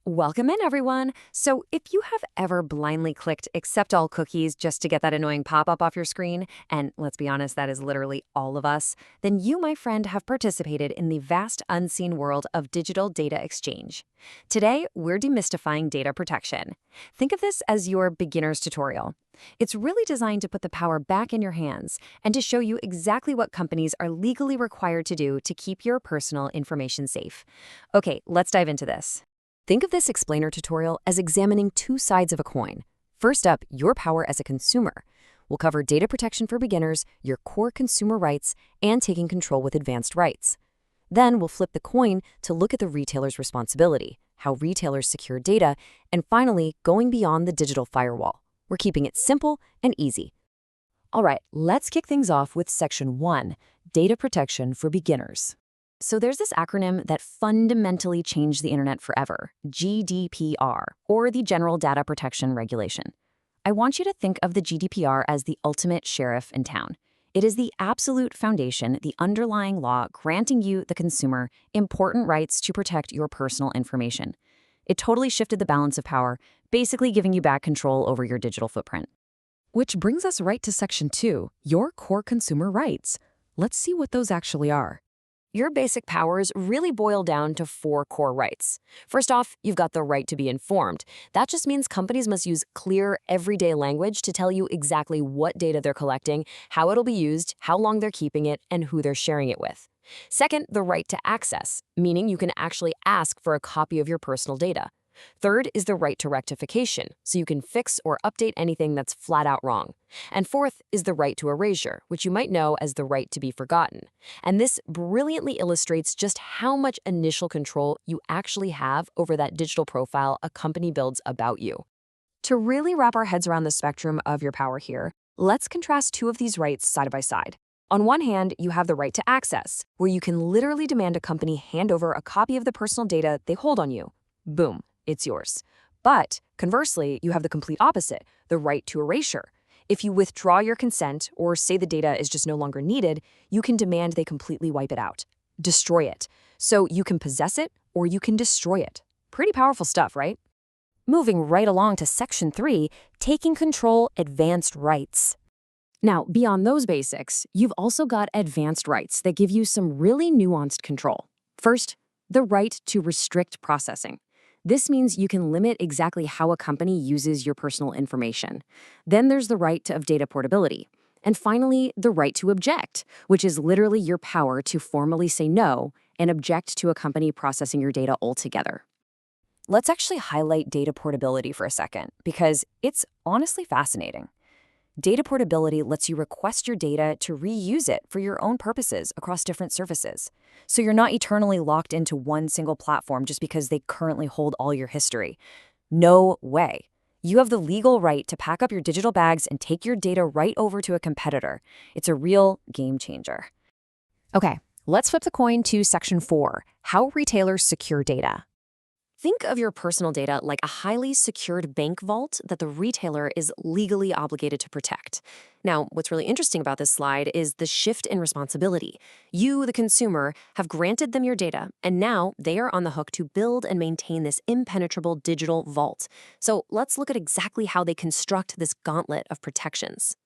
Welcome in, everyone. So, if you have ever blindly clicked accept all cookies just to get that annoying pop up off your screen, and let's be honest, that is literally all of us, then you, my friend, have participated in the vast unseen world of digital data exchange. Today, we're demystifying data protection. Think of this as your beginner's tutorial. It's really designed to put the power back in your hands and to show you exactly what companies are legally required to do to keep your personal information safe. Okay, let's dive into this. Think of this explainer tutorial as examining two sides of a coin. First up, your power as a consumer. We'll cover data protection for beginners, your core consumer rights, and taking control with advanced rights. Then we'll flip the coin to look at the retailer's responsibility, how retailers secure data, and finally, going beyond the digital firewall. We're keeping it simple and easy. All right, let's kick things off with Section 1, Data Protection for Beginners. So there's this acronym that fundamentally changed the internet forever, GDPR, or the General Data Protection Regulation. I want you to think of the GDPR as the ultimate sheriff in town. It is the absolute foundation, the underlying law granting you, the consumer, important rights to protect your personal information. It totally shifted the balance of power, basically giving you back control over your digital footprint. Which brings us right to Section 2, your core consumer rights. Let's see what those actually are. Your basic powers really boil down to four core rights. First off, you've got the right to be informed. That just means companies must use clear, everyday language to tell you exactly what data they're collecting, how it'll be used, how long they're keeping it, and who they're sharing it with. Second, the right to access, meaning you can actually ask for a copy of your personal data. Third is the right to rectification, so you can fix or update anything that's flat out wrong. And fourth is the right to erasure, which you might know as the right to be forgotten. And this brilliantly illustrates just how much initial control you actually have over that digital profile a company builds about you. To really wrap our heads around the spectrum of your power here, let's contrast two of these rights side by side. On one hand, you have the right to access, where you can literally demand a company hand over a copy of the personal data they hold on you. Boom. It's yours. But conversely, you have the complete opposite, the right to erasure. If you withdraw your consent or say the data is just no longer needed, you can demand they completely wipe it out, destroy it. So you can possess it or you can destroy it. Pretty powerful stuff, right? Moving right along to Section 3, taking control, advanced rights. Now, beyond those basics, you've also got advanced rights that give you some really nuanced control. First, the right to restrict processing. This means you can limit exactly how a company uses your personal information. Then there's the right of data portability. And finally, the right to object, which is literally your power to formally say no and object to a company processing your data altogether. Let's actually highlight data portability for a second, because it's honestly fascinating. Data portability lets you request your data to reuse it for your own purposes across different services. So you're not eternally locked into one single platform just because they currently hold all your history. No way. You have the legal right to pack up your digital bags and take your data right over to a competitor. It's a real game changer. Okay, let's flip the coin to Section 4, how retailers secure data. Think of your personal data like a highly secured bank vault that the retailer is legally obligated to protect. Now, what's really interesting about this slide is the shift in responsibility. You, the consumer, have granted them your data, and now they are on the hook to build and maintain this impenetrable digital vault. So let's look at exactly how they construct this gauntlet of protections.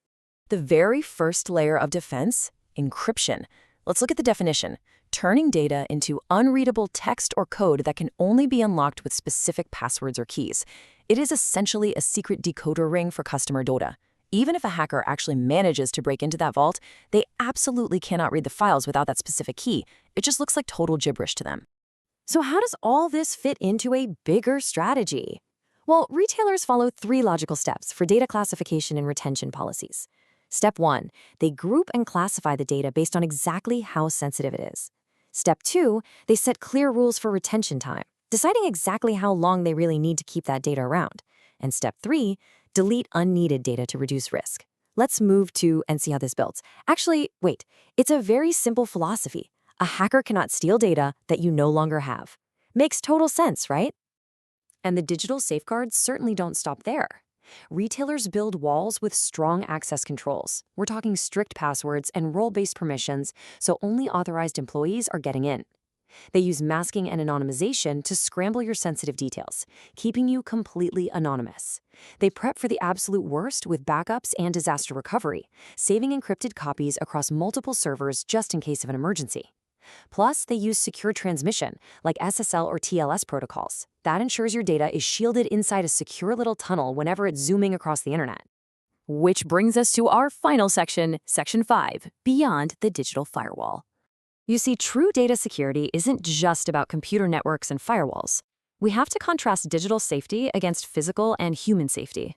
The very first layer of defense, encryption. Let's look at the definition. Turning data into unreadable text or code that can only be unlocked with specific passwords or keys. It is essentially a secret decoder ring for customer data. Even if a hacker actually manages to break into that vault, they absolutely cannot read the files without that specific key. It just looks like total gibberish to them. So how does all this fit into a bigger strategy? Well, retailers follow three logical steps for data classification and retention policies. Step 1, they group and classify the data based on exactly how sensitive it is. Step 2, they set clear rules for retention time, deciding exactly how long they really need to keep that data around. And Step 3, delete unneeded data to reduce risk. Let's move to and see how this builds. Actually, wait, it's a very simple philosophy. A hacker cannot steal data that you no longer have. Makes total sense, right? And the digital safeguards certainly don't stop there. Retailers build walls with strong access controls. We're talking strict passwords and role-based permissions, so only authorized employees are getting in. They use masking and anonymization to scramble your sensitive details, keeping you completely anonymous. They prep for the absolute worst with backups and disaster recovery, saving encrypted copies across multiple servers just in case of an emergency. Plus, they use secure transmission, like SSL or TLS protocols. That ensures your data is shielded inside a secure little tunnel whenever it's zooming across the internet. Which brings us to our final section, Section 5, Beyond the Digital Firewall. You see, true data security isn't just about computer networks and firewalls. We have to contrast digital safety against physical and human safety.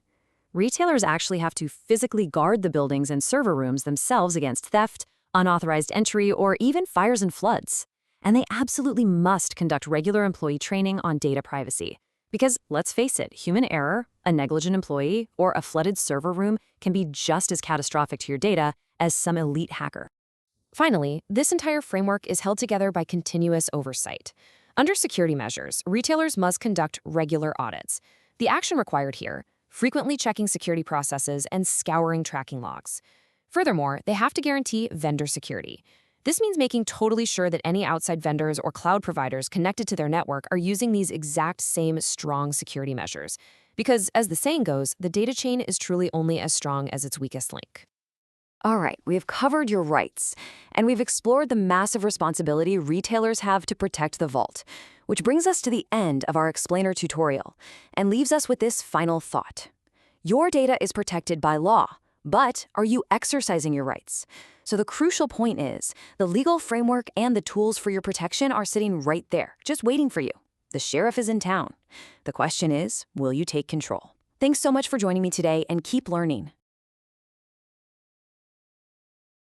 Retailers actually have to physically guard the buildings and server rooms themselves against theft, unauthorized entry, or even fires and floods. And they absolutely must conduct regular employee training on data privacy. Because, let's face it, human error, a negligent employee, or a flooded server room can be just as catastrophic to your data as some elite hacker. Finally, this entire framework is held together by continuous oversight. Under security measures, retailers must conduct regular audits. The action required here, frequently checking security processes and scouring tracking logs. Furthermore, they have to guarantee vendor security. This means making totally sure that any outside vendors or cloud providers connected to their network are using these exact same strong security measures. Because, as the saying goes, the data chain is truly only as strong as its weakest link. All right, we've covered your rights, and we've explored the massive responsibility retailers have to protect the vault, which brings us to the end of our explainer tutorial and leaves us with this final thought. Your data is protected by law, but are you exercising your rights? So the crucial point is, the legal framework and the tools for your protection are sitting right there, just waiting for you. The sheriff is in town. The question is, will you take control? Thanks so much for joining me today, and keep learning.